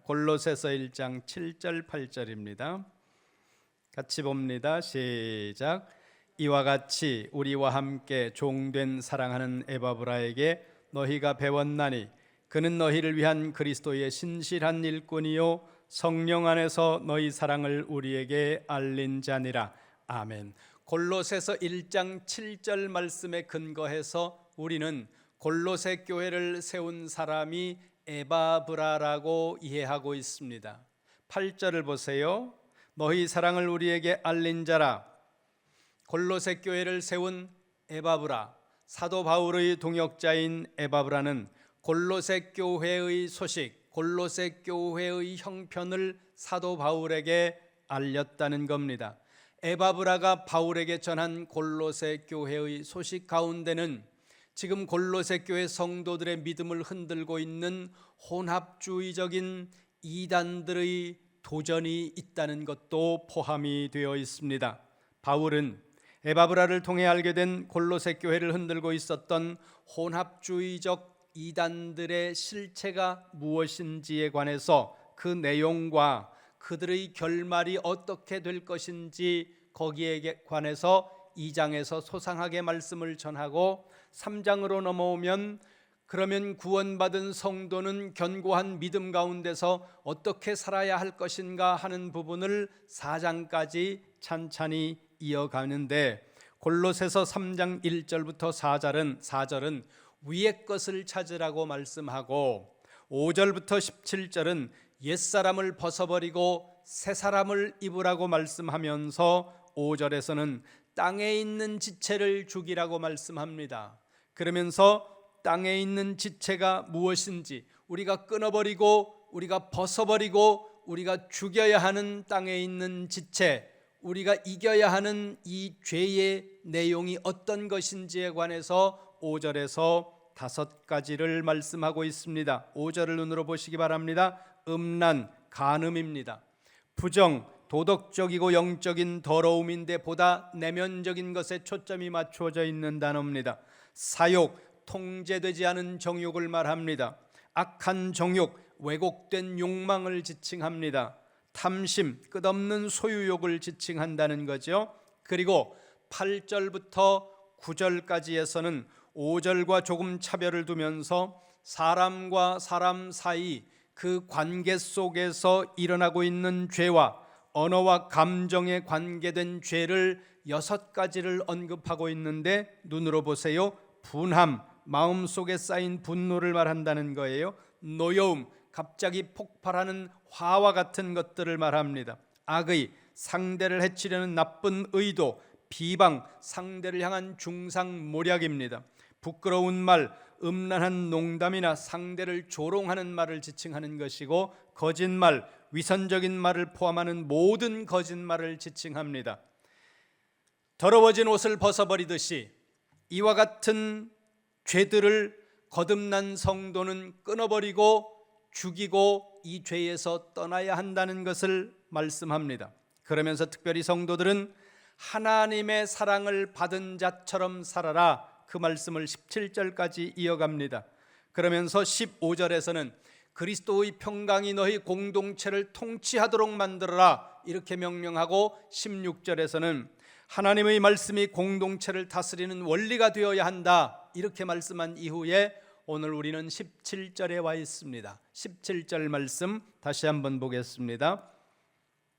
골로새서 1장 7절 8절입니다. 같이 봅니다. 시작. 이와 같이 우리와 함께 종된 사랑하는 에바브라에게 너희가 배웠나니 그는 너희를 위한 그리스도의 신실한 일꾼이요 성령 안에서 너희 사랑을 우리에게 알린 자니라. 아멘. 골로새서 1장 7절 말씀에 근거해서 우리는 골로새 교회를 세운 사람이 에바브라라고 이해하고 있습니다. 8절을 보세요. 너희 사랑을 우리에게 알린 자라. 골로새 교회를 세운 에바브라, 사도 바울의 동역자인 에바브라는 골로새 교회의 소식, 골로새 교회의 형편을 사도 바울에게 알렸다는 겁니다. 에바브라가 바울에게 전한 골로새 교회의 소식 가운데는 지금 골로새 교회 성도들의 믿음을 흔들고 있는 혼합주의적인 이단들의 도전이 있다는 것도 포함이 되어 있습니다. 바울은 에바브라를 통해 알게 된 골로새 교회를 흔들고 있었던 혼합주의적 이단들의 실체가 무엇인지에 관해서 그 내용과 그들의 결말이 어떻게 될 것인지 거기에 관해서 2장에서 소상하게 말씀을 전하고 3장으로 넘어오면 그러면 구원받은 성도는 견고한 믿음 가운데서 어떻게 살아야 할 것인가 하는 부분을 4장까지 찬찬히 이어가는데 골로새서 3장 1절부터 4절은 위의 것을 찾으라고 말씀하고 5절부터 17절은 옛사람을 벗어버리고 새사람을 입으라고 말씀하면서 5절에서는 땅에 있는 지체를 죽이라고 말씀합니다. 그러면서 땅에 있는 지체가 무엇인지 우리가 끊어버리고 우리가 벗어버리고 우리가 죽여야 하는 땅에 있는 지체, 우리가 이겨야 하는 이 죄의 내용이 어떤 것인지에 관해서 5절에서 5가지를 말씀하고 있습니다. 5절을 눈으로 보시기 바랍니다. 음란, 간음입니다. 부정, 도덕적이고 영적인 더러움인데 보다 내면적인 것에 초점이 맞추어져 있는 단어입니다. 사욕, 통제되지 않은 정욕을 말합니다. 악한 정욕, 왜곡된 욕망을 지칭합니다. 탐심, 끝없는 소유욕을 지칭한다는 거죠. 그리고 8절부터 9절까지에서는 5절과 조금 차별을 두면서 사람과 사람 사이 그 관계 속에서 일어나고 있는 죄와 언어와 감정에 관계된 죄를 6가지를 언급하고 있는데 눈으로 보세요. 분함, 마음속에 쌓인 분노를 말한다는 거예요. 노여움, 갑자기 폭발하는 화와 같은 것들을 말합니다. 악의, 상대를 해치려는 나쁜 의도, 비방, 상대를 향한 중상모략입니다. 부끄러운 말, 음란한 농담이나 상대를 조롱하는 말을 지칭하는 것이고 거짓말, 위선적인 말을 포함하는 모든 거짓말을 지칭합니다. 더러워진 옷을 벗어버리듯이 이와 같은 죄들을 거듭난 성도는 끊어버리고 죽이고 이 죄에서 떠나야 한다는 것을 말씀합니다. 그러면서 특별히 성도들은 하나님의 사랑을 받은 자처럼 살아라, 그 말씀을 17절까지 이어갑니다. 그러면서 15절에서는 그리스도의 평강이 너희 공동체를 통치하도록 만들어라 이렇게 명령하고 16절에서는 하나님의 말씀이 공동체를 다스리는 원리가 되어야 한다 이렇게 말씀한 이후에 오늘 우리는 17절에 와 있습니다. 17절 말씀 다시 한번 보겠습니다.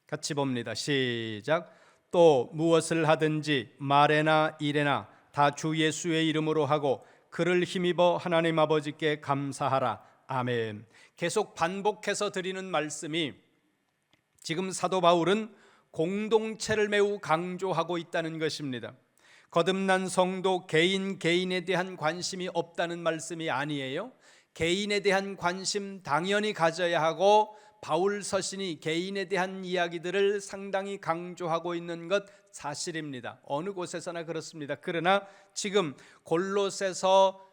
같이 봅니다. 시작. 또 무엇을 하든지 말에나 일에나 다 주 예수의 이름으로 하고 그를 힘입어 하나님 아버지께 감사하라. 아멘. 계속 반복해서 드리는 말씀이 지금 사도 바울은 공동체를 매우 강조하고 있다는 것입니다. 거듭난 성도 개인에 대한 관심이 없다는 말씀이 아니에요. 개인에 대한 관심 당연히 가져야 하고 바울 서신이 개인에 대한 이야기들을 상당히 강조하고 있는 것 사실입니다. 어느 곳에서나 그렇습니다. 그러나 지금 골로새서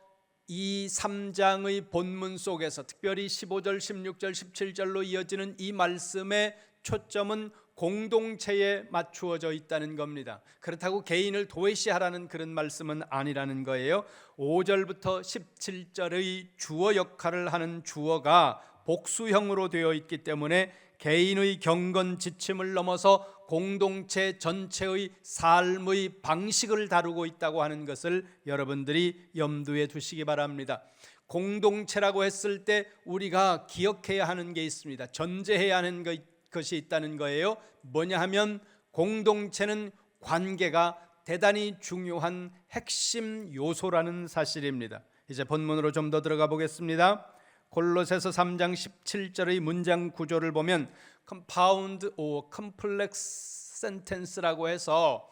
이 3장의 본문 속에서 특별히 15절, 16절, 17절로 이어지는 이 말씀의 초점은 공동체에 맞추어져 있다는 겁니다. 그렇다고 개인을 도외시하라는 그런 말씀은 아니라는 거예요. 5절부터 17절의 주어 역할을 하는 주어가 복수형으로 되어 있기 때문에 개인의 경건 지침을 넘어서 공동체 전체의 삶의 방식을 다루고 있다고 하는 것을 여러분들이 염두에 두시기 바랍니다. 공동체라고 했을 때 우리가 기억해야 하는 게 있습니다. 전제해야 하는 것이 있다는 거예요. 뭐냐 하면 공동체는 관계가 대단히 중요한 핵심 요소라는 사실입니다. 이제 본문으로 좀 더 들어가 보겠습니다. 골로새서 3장 17절의 문장 구조를 보면 compound or complex sentence라고 해서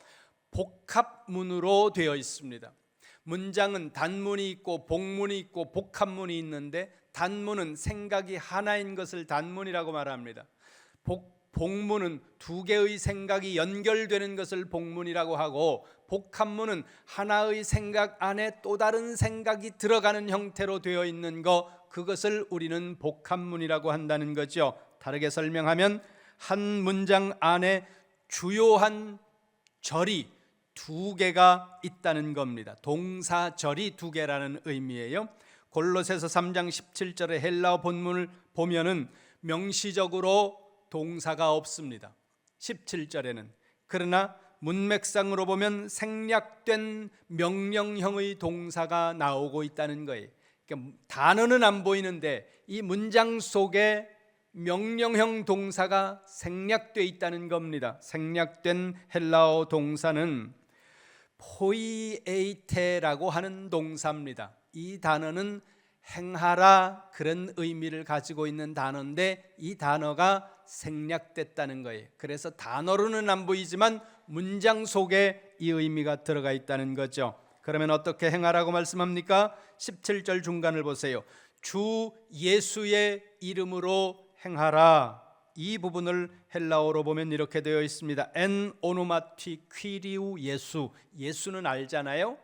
복합문으로 되어 있습니다. 문장은 단문이 있고 복문이 있고 복합문이 있는데 단문은 생각이 하나인 것을 단문이라고 말합니다. 복문은 두 개의 생각이 연결되는 것을 복문이라고 하고, 복합문은 하나의 생각 안에 또 다른 생각이 들어가는 형태로 되어 있는 것, 그것을 우리는 복합문이라고 한다는 거죠. 다르게 설명하면 한 문장 안에 주요한 절이 두 개가 있다는 겁니다. 동사절이 두 개라는 의미예요. 골로새서 3장 17절의 헬라어 본문을 보면은 명시적으로 동사가 없습니다. 17절에는. 그러나 문맥상으로 보면 생략된 명령형의 동사가 나오고 있다는 거예요. 그러니까 단어는 안 보이는데 이 문장 속에 명령형 동사가 생략되어 있다는 겁니다. 생략된 헬라어 동사는 포이에이테라고 하는 동사입니다. 이 단어는 행하라 그런 의미를 가지고 있는 단어인데 이 단어가 생략됐다는 거예요. 그래서 단어로는 안 보이지만 문장 속에 이 의미가 들어가 있다는 거죠. 그러면 어떻게 행하라고 말씀합니까? 17절 중간을 보세요. 주 예수의 이름으로 행하라. 이 부분을 헬라어로 보면 이렇게 되어 있습니다. 엔 오노마티 퀴리우 예수. 예수는 알잖아요.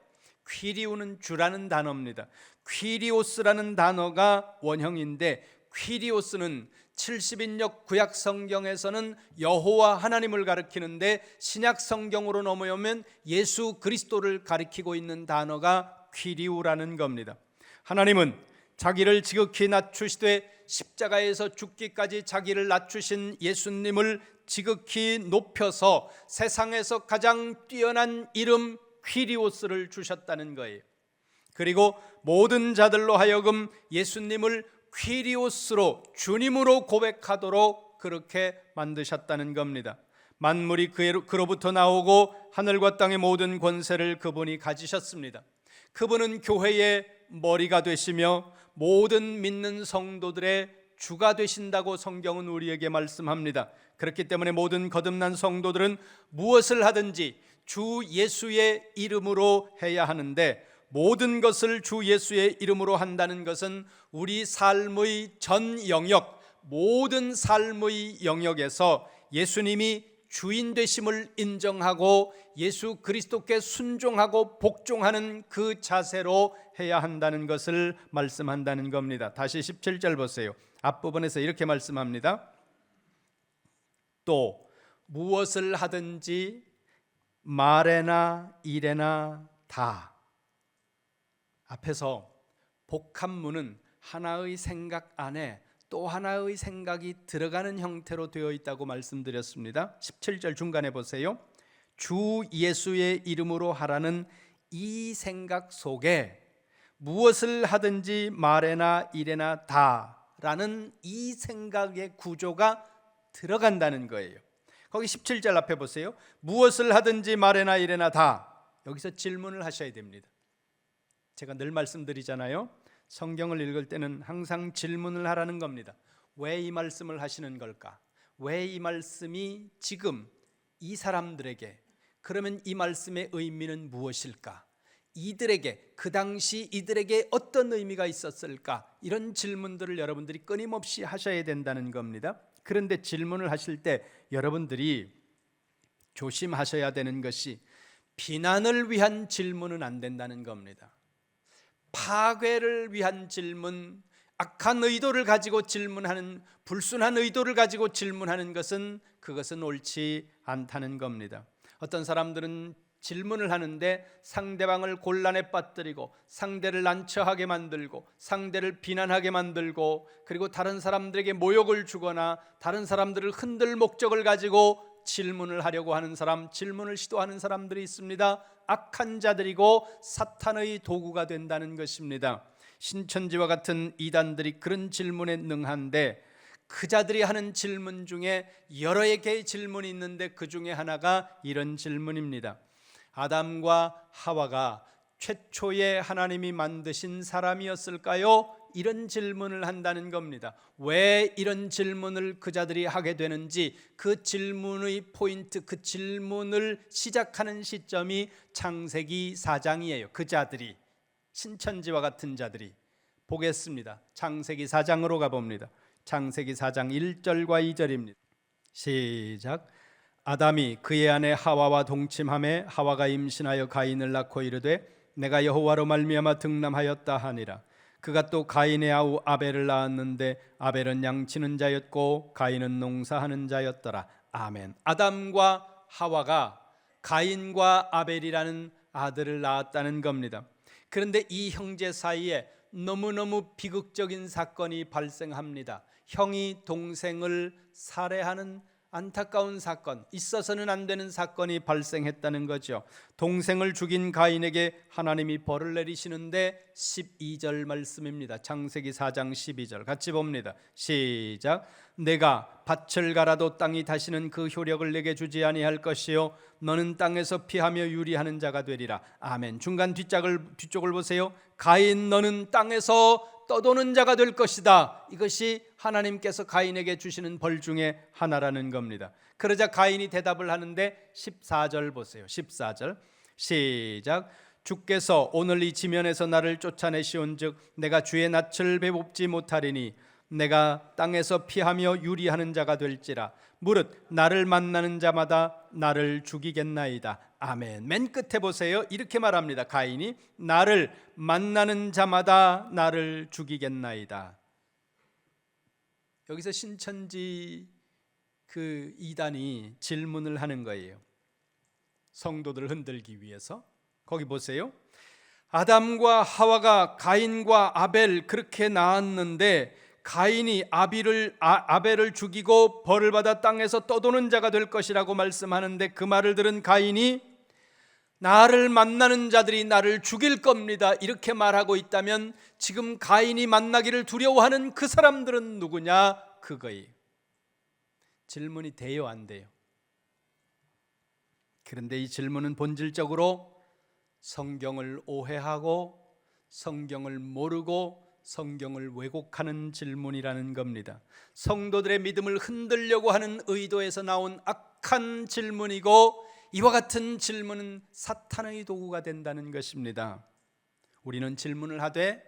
퀴리우는 주라는 단어입니다. 퀴리오스라는 단어가 원형인데, 퀴리오스는 70인역 구약 성경에서는 여호와 하나님을 가리키는데 신약 성경으로 넘어오면 예수 그리스도를 가리키고 있는 단어가 퀴리우라는 겁니다. 하나님은 자기를 지극히 낮추시되 십자가에서 죽기까지 자기를 낮추신 예수님을 지극히 높여서 세상에서 가장 뛰어난 이름 퀴리오스를 주셨다는 거예요. 그리고 모든 자들로 하여금 예수님을 퀴리오스로, 주님으로 고백하도록 그렇게 만드셨다는 겁니다. 만물이 그로부터 나오고 하늘과 땅의 모든 권세를 그분이 가지셨습니다. 그분은 교회의 머리가 되시며 모든 믿는 성도들의 주가 되신다고 성경은 우리에게 말씀합니다. 그렇기 때문에 모든 거듭난 성도들은 무엇을 하든지 주 예수의 이름으로 해야 하는데, 모든 것을 주 예수의 이름으로 한다는 것은 우리 삶의 전 영역, 모든 삶의 영역에서 예수님이 주인 되심을 인정하고 예수 그리스도께 순종하고 복종하는 그 자세로 해야 한다는 것을 말씀한다는 겁니다. 다시 17절 보세요. 앞부분에서 이렇게 말씀합니다. 또 무엇을 하든지 말에나 일에나 다. 앞에서 복합문은 하나의 생각 안에 또 하나의 생각이 들어가는 형태로 되어 있다고 말씀드렸습니다. 17절 중간에 보세요. 주 예수의 이름으로 하라는 이 생각 속에 무엇을 하든지 말에나 일에나 다라는 이 생각의 구조가 들어간다는 거예요. 거기 17절 앞에 보세요. 무엇을 하든지 말에나 일에나 다. 여기서 질문을 하셔야 됩니다. 제가 늘 말씀드리잖아요. 성경을 읽을 때는 항상 질문을 하라는 겁니다. 왜 이 말씀을 하시는 걸까? 왜 이 말씀이 지금 이 사람들에게, 그러면 이 말씀의 의미는 무엇일까? 이들에게, 그 당시 이들에게 어떤 의미가 있었을까? 이런 질문들을 여러분들이 끊임없이 하셔야 된다는 겁니다. 그런데 질문을 하실 때 여러분들이 조심하셔야 되는 것이 비난을 위한 질문은 안 된다는 겁니다. 파괴를 위한 질문, 악한 의도를 가지고 질문하는, 불순한 의도를 가지고 질문하는 것은 그것은 옳지 않다는 겁니다. 어떤 사람들은 질문을 하는데 상대방을 곤란에 빠뜨리고 상대를 난처하게 만들고 상대를 비난하게 만들고 그리고 다른 사람들에게 모욕을 주거나 다른 사람들을 흔들 목적을 가지고 질문을 하려고 하는 사람, 질문을 시도하는 사람들이 있습니다. 악한 자들이고 사탄의 도구가 된다는 것입니다. 신천지와 같은 이단들이 그런 질문에 능한데 그 자들이 하는 질문 중에 여러 개의 질문이 있는데 그 중에 하나가 이런 질문입니다. 아담과 하와가 최초의 하나님이 만드신 사람이었을까요? 이런 질문을 한다는 겁니다. 왜 이런 질문을 그 자들이 하게 되는지 그 질문의 포인트, 그 질문을 시작하는 시점이 창세기 4장이에요. 그 자들이, 신천지와 같은 자들이. 보겠습니다. 창세기 4장으로 가봅니다. 창세기 4장 1절과 2절입니다. 시작. 아담이 그의 아내 하와와 동침하매 하와가 임신하여 가인을 낳고 이르되 내가 여호와로 말미암아 등남하였다 하니라. 그가 또 가인의 아우 아벨을 낳았는데 아벨은 양치는 자였고 가인은 농사하는 자였더라. 아멘. 아담과 하와가 가인과 아벨이라는 아들을 낳았다는 겁니다. 그런데 이 형제 사이에 너무너무 비극적인 사건이 발생합니다. 형이 동생을 살해하는 안타까운 사건, 있어서는 안 되는 사건이 발생했다는 거죠. 동생을 죽인 가인에게 하나님이 벌을 내리시는데 12절 말씀입니다. 창세기 4장 12절 같이 봅니다. 시작. 내가 밭을 갈아도 땅이 다시는 그 효력을 내게 주지 아니할 것이요 너는 땅에서 피하며 유리하는 자가 되리라. 아멘. 중간 뒤쪽을 보세요. 가인 너는 땅에서 떠도는 자가 될 것이다. 이것이 하나님께서 가인에게 주시는 벌 중에 하나라는 겁니다. 그러자 가인이 대답을 하는데 14절 보세요. 14절 시작. 주께서 오늘 이 지면에서 나를 쫓아내시온즉 내가 주의 낯을 배봅지 못하리니 내가 땅에서 피하며 유리하는 자가 될지라. 무릇 나를 만나는 자마다 나를 죽이겠나이다. 아멘. 맨 끝에 보세요. 이렇게 말합니다. 가인이 나를 만나는 자마다 나를 죽이겠나이다. 여기서 신천지 그 이단이 질문을 하는 거예요. 성도들을 흔들기 위해서. 거기 보세요. 아담과 하와가 가인과 아벨 그렇게 낳았는데 가인이 아벨을 죽이고 벌을 받아 땅에서 떠도는 자가 될 것이라고 말씀하는데 그 말을 들은 가인이 나를 만나는 자들이 나를 죽일 겁니다 이렇게 말하고 있다면 지금 가인이 만나기를 두려워하는 그 사람들은 누구냐? 그거예요. 질문이 돼요, 안 돼요? 그런데 이 질문은 본질적으로 성경을 오해하고 성경을 모르고 성경을 왜곡하는 질문이라는 겁니다. 성도들의 믿음을 흔들려고 하는 의도에서 나온 악한 질문이고 이와 같은 질문은 사탄의 도구가 된다는 것입니다. 우리는 질문을 하되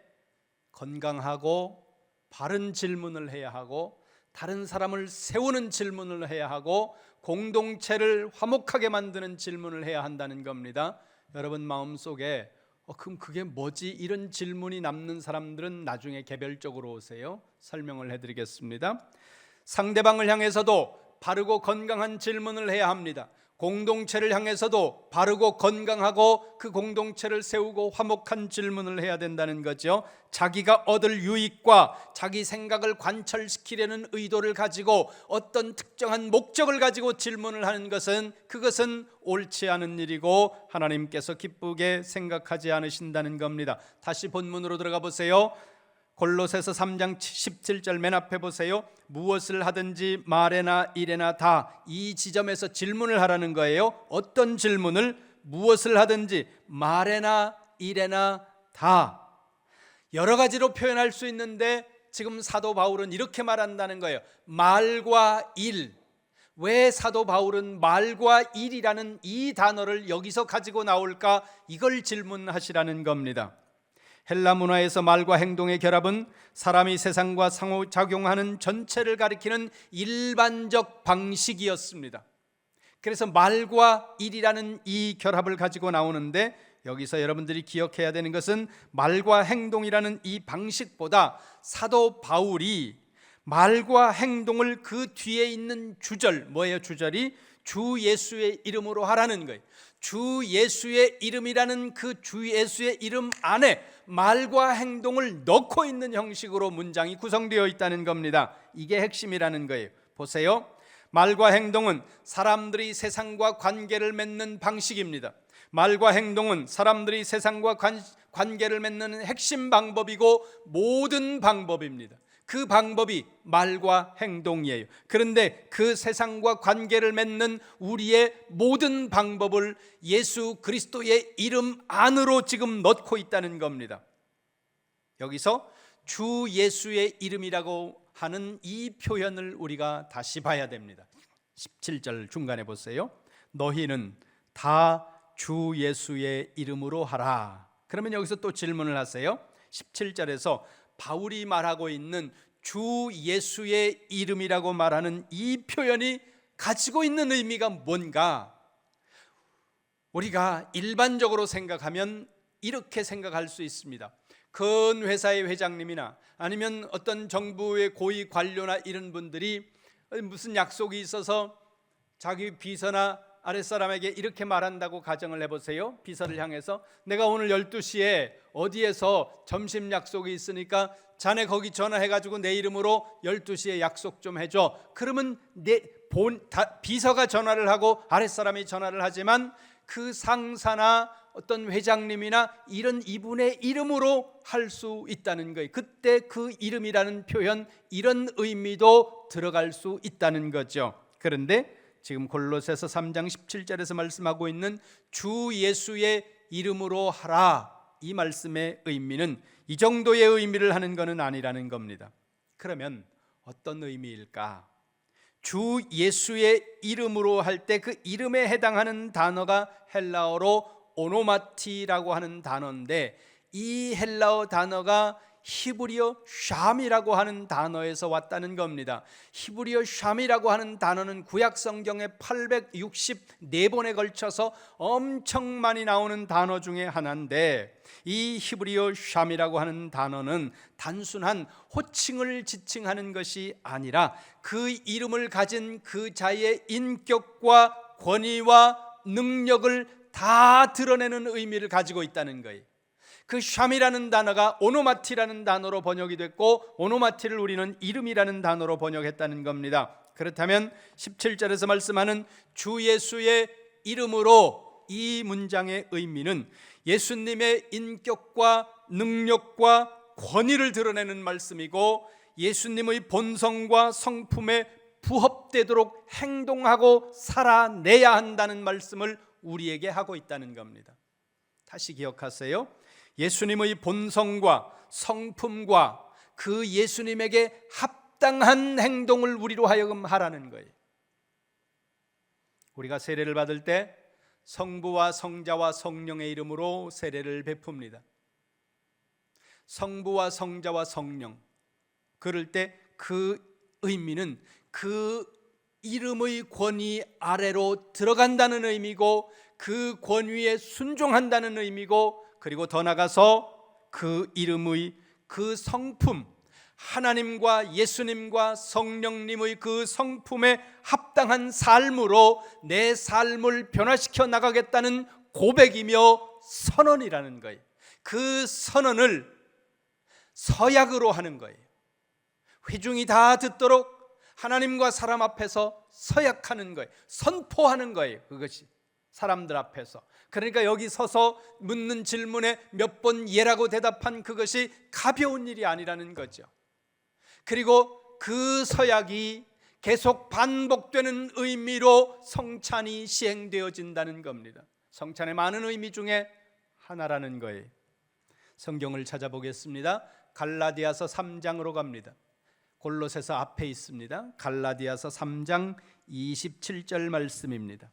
건강하고 바른 질문을 해야 하고 다른 사람을 세우는 질문을 해야 하고 공동체를 화목하게 만드는 질문을 해야 한다는 겁니다. 여러분 마음속에 그럼 그게 뭐지? 이런 질문이 남는 사람들은 나중에 개별적으로 오세요. 설명을 해드리겠습니다. 상대방을 향해서도 바르고 건강한 질문을 해야 합니다. 공동체를 향해서도 바르고 건강하고 그 공동체를 세우고 화목한 질문을 해야 된다는 거죠. 자기가 얻을 유익과 자기 생각을 관철시키려는 의도를 가지고 어떤 특정한 목적을 가지고 질문을 하는 것은 그것은 옳지 않은 일이고 하나님께서 기쁘게 생각하지 않으신다는 겁니다. 다시 본문으로 들어가 보세요. 골로새서 3장 17절 맨 앞에 보세요. 무엇을 하든지 말에나 일에나 다 이 지점에서 질문을 하라는 거예요. 어떤 질문을? 무엇을 하든지 말에나 일에나 다. 여러 가지로 표현할 수 있는데 지금 사도 바울은 이렇게 말한다는 거예요. 말과 일. 왜 사도 바울은 말과 일이라는 이 단어를 여기서 가지고 나올까? 이걸 질문하시라는 겁니다. 헬라 문화에서 말과 행동의 결합은 사람이 세상과 상호작용하는 전체를 가리키는 일반적 방식이었습니다. 그래서 말과 일이라는 이 결합을 가지고 나오는데 여기서 여러분들이 기억해야 되는 것은 말과 행동이라는 이 방식보다 사도 바울이 말과 행동을 그 뒤에 있는 주절, 뭐예요 주절이? 주 예수의 이름으로 하라는 거예요. 주 예수의 이름이라는 그 주 예수의 이름 안에 말과 행동을 넣고 있는 형식으로 문장이 구성되어 있다는 겁니다. 이게 핵심이라는 거예요. 보세요. 말과 행동은 사람들이 세상과 관계를 맺는 방식입니다. 말과 행동은 사람들이 세상과 관계를 맺는 핵심 방법이고 모든 방법입니다. 그 방법이 말과 행동이에요. 그런데 그 세상과 관계를 맺는 우리의 모든 방법을 예수 그리스도의 이름 안으로 지금 넣고 있다는 겁니다. 여기서 주 예수의 이름이라고 하는 이 표현을 우리가 다시 봐야 됩니다. 17절 중간에 보세요. 너희는 다 주 예수의 이름으로 하라. 그러면 여기서 또 질문을 하세요. 17절에서 바울이 말하고 있는 주 예수의 이름이라고 말하는 이 표현이 가지고 있는 의미가 뭔가? 우리가 일반적으로 생각하면 이렇게 생각할 수 있습니다. 큰 회사의 회장님이나 아니면 어떤 정부의 고위 관료나 이런 분들이 무슨 약속이 있어서 자기 비서나 아랫사람에게 이렇게 말한다고 가정을 해보세요. 비서를 향해서 내가 오늘 12시에 어디에서 점심 약속이 있으니까 자네 거기 전화해가지고 내 이름으로 12시에 약속 좀 해줘. 그러면 비서가 전화를 하고 아랫사람이 전화를 하지만 그 상사나 어떤 회장님이나 이런 이분의 이름으로 할 수 있다는 거예요. 그때 그 이름이라는 표현, 이런 의미도 들어갈 수 있다는 거죠. 그런데 지금 골로새서 3장 17절에서 말씀하고 있는 주 예수의 이름으로 하라, 이 말씀의 의미는 이 정도의 의미를 하는 것은 아니라는 겁니다. 그러면 어떤 의미일까? 주 예수의 이름으로 할 때 그 이름에 해당하는 단어가 헬라어로 오노마티라고 하는 단어인데, 이 헬라어 단어가 히브리어 샴이라고 하는 단어에서 왔다는 겁니다. 히브리어 샴이라고 하는 단어는 구약 성경에 864번에 걸쳐서 엄청 많이 나오는 단어 중에 하나인데, 이 히브리어 샴이라고 하는 단어는 단순한 호칭을 지칭하는 것이 아니라 그 이름을 가진 그 자의 인격과 권위와 능력을 다 드러내는 의미를 가지고 있다는 거예요. 그 샴이라는 단어가 오노마티라는 단어로 번역이 됐고, 오노마티를 우리는 이름이라는 단어로 번역했다는 겁니다. 그렇다면 17절에서 말씀하는 주 예수의 이름으로, 이 문장의 의미는 예수님의 인격과 능력과 권위를 드러내는 말씀이고, 예수님의 본성과 성품에 부합되도록 행동하고 살아내야 한다는 말씀을 우리에게 하고 있다는 겁니다. 다시 기억하세요. 예수님의 본성과 성품과 그 예수님에게 합당한 행동을 우리로 하여금 하라는 거예요. 우리가 세례를 받을 때 성부와 성자와 성령의 이름으로 세례를 베풉니다. 성부와 성자와 성령, 그럴 때 그 의미는 그 이름의 권위 아래로 들어간다는 의미고, 그 권위에 순종한다는 의미고, 그리고 더 나가서 그 이름의 그 성품, 하나님과 예수님과 성령님의 그 성품에 합당한 삶으로 내 삶을 변화시켜 나가겠다는 고백이며 선언이라는 거예요. 그 선언을 서약으로 하는 거예요. 회중이 다 듣도록 하나님과 사람 앞에서 서약하는 거예요. 선포하는 거예요. 그것이 사람들 앞에서. 그러니까 여기 서서 묻는 질문에 몇 번 예라고 대답한 그것이 가벼운 일이 아니라는 거죠. 그리고 그 서약이 계속 반복되는 의미로 성찬이 시행되어진다는 겁니다. 성찬의 많은 의미 중에 하나라는 거예요. 성경을 찾아보겠습니다. 갈라디아서 3장으로 갑니다. 골로새서 앞에 있습니다. 갈라디아서 3장 27절 말씀입니다.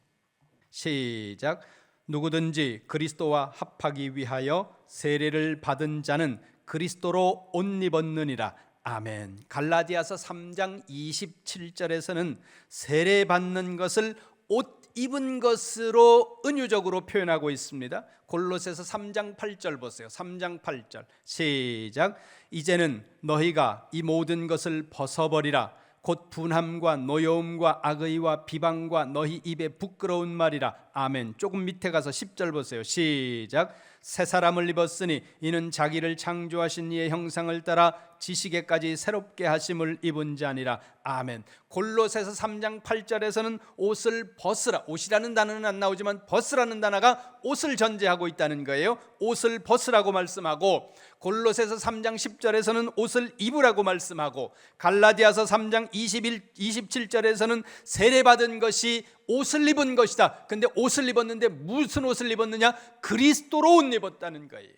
시작. 누구든지 그리스도와 합하기 위하여 세례를 받은 자는 그리스도로 옷 입었느니라. 아멘. 갈라디아서 3장 27절에서는 세례 받는 것을 옷 입은 것으로 은유적으로 표현하고 있습니다. 골로새서 3장 8절 보세요. 3장 8절 시작. 이제는 너희가 이 모든 것을 벗어버리라. 곧 분함과 노여움과 악의와 비방과 너희 입에 부끄러운 말이라. 아멘. 조금 밑에 가서 10절 보세요. 시작. 새 사람을 입었으니 이는 자기를 창조하신 이의 형상을 따라 지식에까지 새롭게 하심을 입은 자니라. 아멘. 골로새서 3장 8절에서는 옷을 벗으라, 옷이라는 단어는 안 나오지만 벗으라는 단어가 옷을 전제하고 있다는 거예요. 옷을 벗으라고 말씀하고, 골로새서 3장 10절에서는 옷을 입으라고 말씀하고, 갈라디아서 3장 27절에서는 세례받은 것이 옷을 입은 것이다. 근데 옷을 입었는데 무슨 옷을 입었느냐? 그리스도로 옷 입었다는 거예요.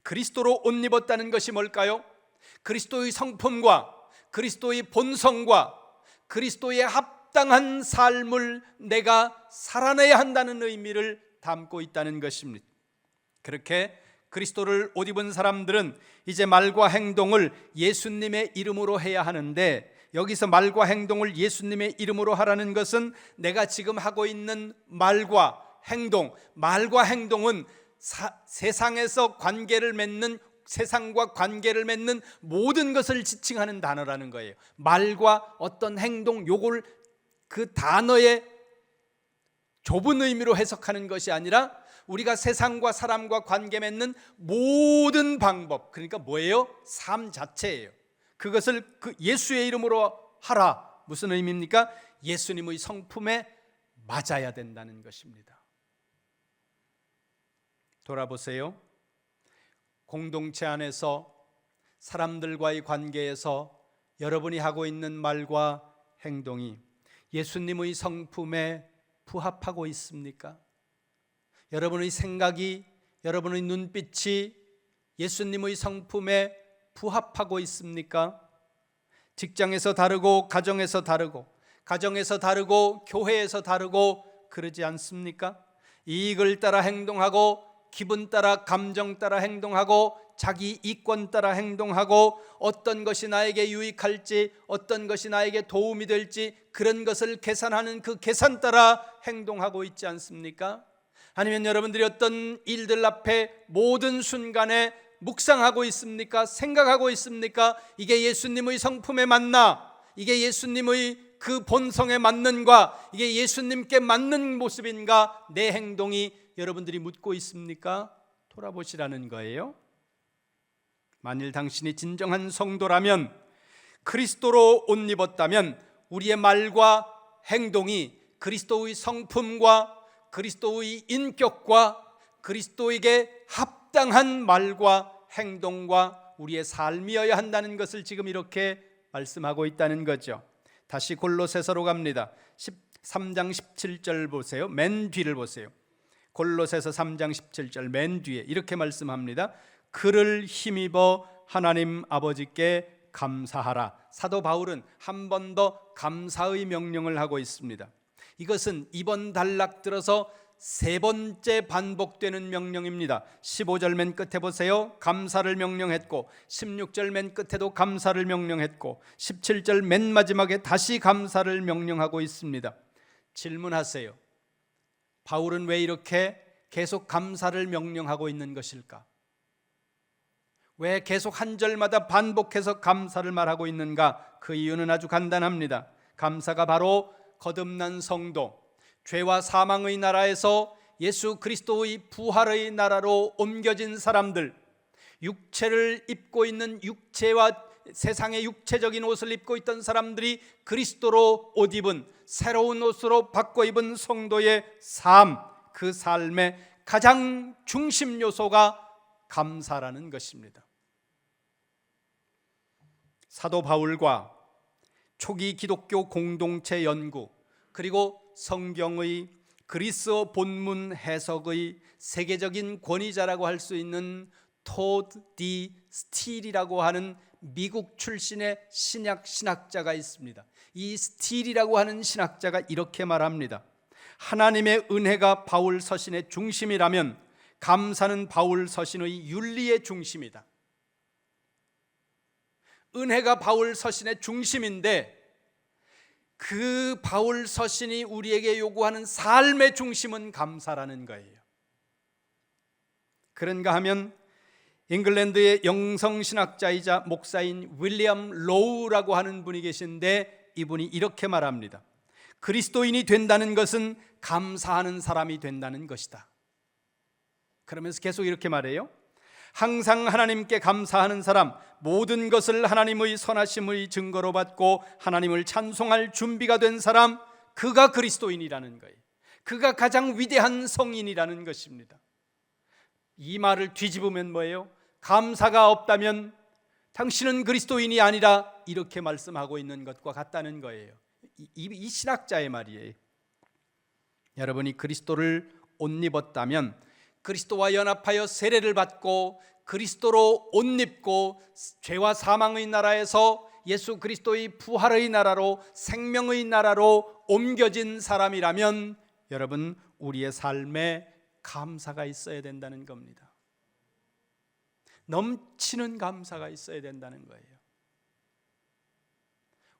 그리스도로 옷 입었다는 것이 뭘까요? 그리스도의 성품과 그리스도의 본성과 그리스도의 합당한 삶을 내가 살아내야 한다는 의미를 담고 있다는 것입니다. 그렇게 그리스도를 옷 입은 사람들은 이제 말과 행동을 예수님의 이름으로 해야 하는데, 여기서 말과 행동을 예수님의 이름으로 하라는 것은 내가 지금 하고 있는 말과 행동은 세상에서 관계를 맺는, 세상과 관계를 맺는 모든 것을 지칭하는 단어라는 거예요. 말과 어떤 행동, 요걸 그 단어의 좁은 의미로 해석하는 것이 아니라 우리가 세상과 사람과 관계 맺는 모든 방법, 그러니까 뭐예요? 삶 자체예요. 그것을 그 예수의 이름으로 하라. 무슨 의미입니까? 예수님의 성품에 맞아야 된다는 것입니다. 돌아보세요. 공동체 안에서 사람들과의 관계에서 여러분이 하고 있는 말과 행동이 예수님의 성품에 부합하고 있습니까? 여러분의 생각이, 여러분의 눈빛이 예수님의 성품에 부합하고 있습니까? 직장에서 다르고 가정에서 다르고, 가정에서 다르고 교회에서 다르고 그러지 않습니까? 이익을 따라 행동하고, 기분 따라, 감정 따라 행동하고, 자기 이권 따라 행동하고, 어떤 것이 나에게 유익할지, 어떤 것이 나에게 도움이 될지 그런 것을 계산하는 그 계산 따라 행동하고 있지 않습니까? 아니면 여러분들이 어떤 일들 앞에 모든 순간에 묵상하고 있습니까? 생각하고 있습니까? 이게 예수님의 성품에 맞나? 이게 예수님의 그 본성에 맞는가? 이게 예수님께 맞는 모습인가? 내 행동이 여러분들이 묻고 있습니까? 돌아보시라는 거예요. 만일 당신이 진정한 성도라면, 그리스도로 옷 입었다면 우리의 말과 행동이 그리스도의 성품과 그리스도의 인격과 그리스도에게 합당한 말과 행동과 우리의 삶이어야 한다는 것을 지금 이렇게 말씀하고 있다는 거죠. 다시 골로새서로 갑니다. 3장 17절 보세요. 맨 뒤를 보세요. 골로새서 3장 17절 맨 뒤에 이렇게 말씀합니다. 그를 힘입어 하나님 아버지께 감사하라. 사도 바울은 한 번 더 감사의 명령을 하고 있습니다. 이것은 이번 단락 들어서 세 번째 반복되는 명령입니다. 15절 맨 끝에 보세요. 감사를 명령했고, 16절 맨 끝에도 감사를 명령했고, 17절 맨 마지막에 다시 감사를 명령하고 있습니다. 질문하세요. 바울은 왜 이렇게 계속 감사를 명령하고 있는 것일까? 왜 계속 한 절마다 반복해서 감사를 말하고 있는가? 그 이유는 아주 간단합니다. 감사가 바로 거듭난 성도, 죄와 사망의 나라에서 예수 그리스도의 부활의 나라로 옮겨진 사람들, 육체를 입고 있는 육체와 세상의 육체적인 옷을 입고 있던 사람들이 그리스도로 옷 입은 새로운 옷으로 바꿔 입은 성도의 삶, 그 삶의 가장 중심 요소가 감사라는 것입니다. 사도 바울과 초기 기독교 공동체 연구, 그리고 성경의 그리스어 본문 해석의 세계적인 권위자라고 할 수 있는 토드 디 스틸이라고 하는 미국 출신의 신학자가 있습니다. 이 스틸이라고 하는 신학자가 이렇게 말합니다. 하나님의 은혜가 바울 서신의 중심이라면 감사는 바울 서신의 윤리의 중심이다. 은혜가 바울 서신의 중심인데 그 바울 서신이 우리에게 요구하는 삶의 중심은 감사라는 거예요. 그런가 하면 잉글랜드의 영성신학자이자 목사인 윌리엄 로우라고 하는 분이 계신데 이분이 이렇게 말합니다. 그리스도인이 된다는 것은 감사하는 사람이 된다는 것이다. 그러면서 계속 이렇게 말해요. 항상 하나님께 감사하는 사람, 모든 것을 하나님의 선하심의 증거로 받고 하나님을 찬송할 준비가 된 사람, 그가 그리스도인이라는 거예요. 그가 가장 위대한 성인이라는 것입니다. 이 말을 뒤집으면 뭐예요? 감사가 없다면 당신은 그리스도인이 아니라 이렇게 말씀하고 있는 것과 같다는 거예요. 이 신학자의 말이에요. 여러분이 그리스도를 옷 입었다면, 그리스도와 연합하여 세례를 받고 그리스도로 옷 입고 죄와 사망의 나라에서 예수 그리스도의 부활의 나라로, 생명의 나라로 옮겨진 사람이라면 여러분, 우리의 삶에 감사가 있어야 된다는 겁니다. 넘치는 감사가 있어야 된다는 거예요.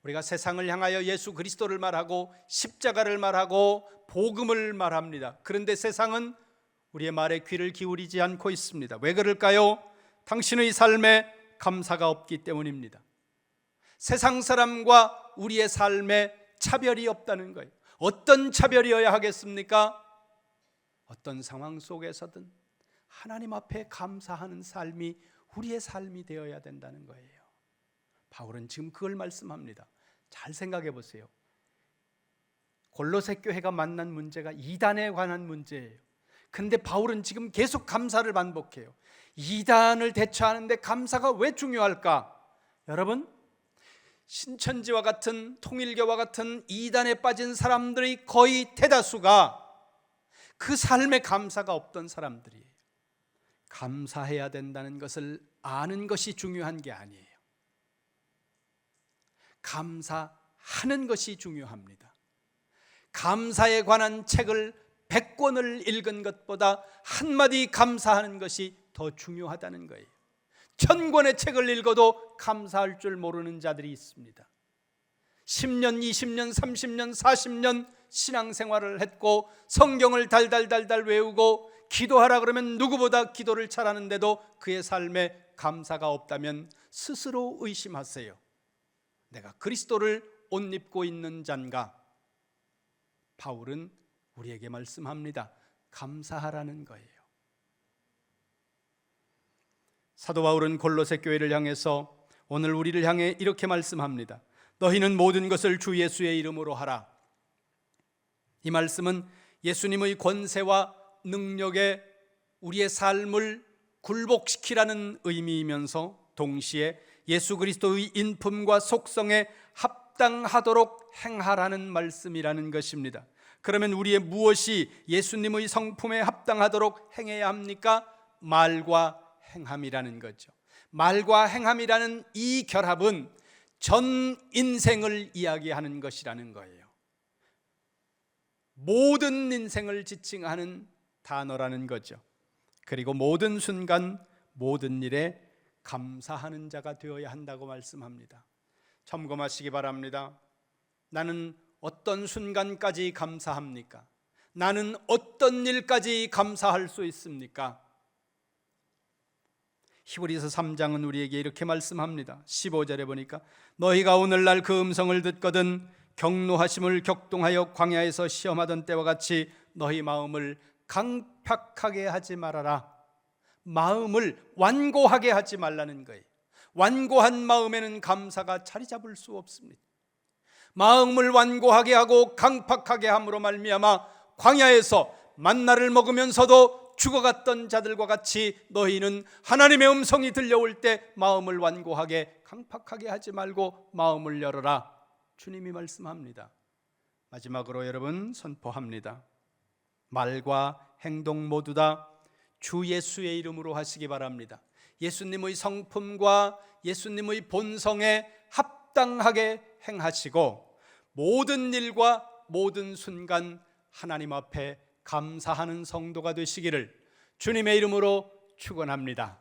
우리가 세상을 향하여 예수 그리스도를 말하고 십자가를 말하고 복음을 말합니다. 그런데 세상은 우리의 말에 귀를 기울이지 않고 있습니다. 왜 그럴까요? 당신의 삶에 감사가 없기 때문입니다. 세상 사람과 우리의 삶에 차별이 없다는 거예요. 어떤 차별이어야 하겠습니까? 어떤 상황 속에서든 하나님 앞에 감사하는 삶이 우리의 삶이 되어야 된다는 거예요. 바울은 지금 그걸 말씀합니다. 잘 생각해 보세요. 골로새 교회가 만난 문제가 이단에 관한 문제예요. 근데 바울은 지금 계속 감사를 반복해요. 이단을 대처하는데 감사가 왜 중요할까? 여러분, 신천지와 같은 통일교와 같은 이단에 빠진 사람들의 거의 대다수가 그 삶에 감사가 없던 사람들이에요. 감사해야 된다는 것을 아는 것이 중요한 게 아니에요. 감사하는 것이 중요합니다. 감사에 관한 책을 100권을 읽은 것보다 한마디 감사하는 것이 더 중요하다는 거예요. 1000권의 책을 읽어도 감사할 줄 모르는 자들이 있습니다. 10년, 20년, 30년, 40년 신앙생활을 했고 성경을 달달달달 외우고 기도하라 그러면 누구보다 기도를 잘하는데도 그의 삶에 감사가 없다면 스스로 의심하세요. 내가 그리스도를 옷 입고 있는 잔가? 바울은 우리에게 말씀합니다. 감사하라는 거예요. 사도 바울은 골로새 교회를 향해서 오늘 우리를 향해 이렇게 말씀합니다. 너희는 모든 것을 주 예수의 이름으로 하라. 이 말씀은 예수님의 권세와 능력에 우리의 삶을 굴복시키라는 의미이면서 동시에 예수 그리스도의 인품과 속성에 합당하도록 행하라는 말씀이라는 것입니다. 그러면 우리의 무엇이 예수님의 성품에 합당하도록 행해야 합니까? 말과 행함이라는 거죠. 말과 행함이라는 이 결합은 전 인생을 이야기하는 것이라는 거예요. 모든 인생을 지칭하는 단어라는 거죠. 그리고 모든 순간 모든 일에 감사하는 자가 되어야 한다고 말씀합니다. 점검하시기 바랍니다. 나는 어떤 순간까지 감사합니까? 나는 어떤 일까지 감사할 수 있습니까? 히브리서 3장은 우리에게 이렇게 말씀합니다. 15절에 보니까 너희가 오늘날 그 음성을 듣거든 경노하심을 격동하여 광야에서 시험하던 때와 같이 너희 마음을 강팍하게 하지 말아라. 마음을 완고하게 하지 말라는 거예요. 완고한 마음에는 감사가 자리 잡을 수 없습니다. 마음을 완고하게 하고 강팍하게 함으로 말미암아 광야에서 만나를 먹으면서도 죽어갔던 자들과 같이 너희는 하나님의 음성이 들려올 때 마음을 완고하게 강팍하게 하지 말고 마음을 열어라. 주님이 말씀합니다. 마지막으로 여러분 선포합니다. 말과 행동 모두 다 주 예수의 이름으로 하시기 바랍니다. 예수님의 성품과 예수님의 본성에 합당하게 행하시고 모든 일과 모든 순간 하나님 앞에 감사하는 성도가 되시기를 주님의 이름으로 축원합니다.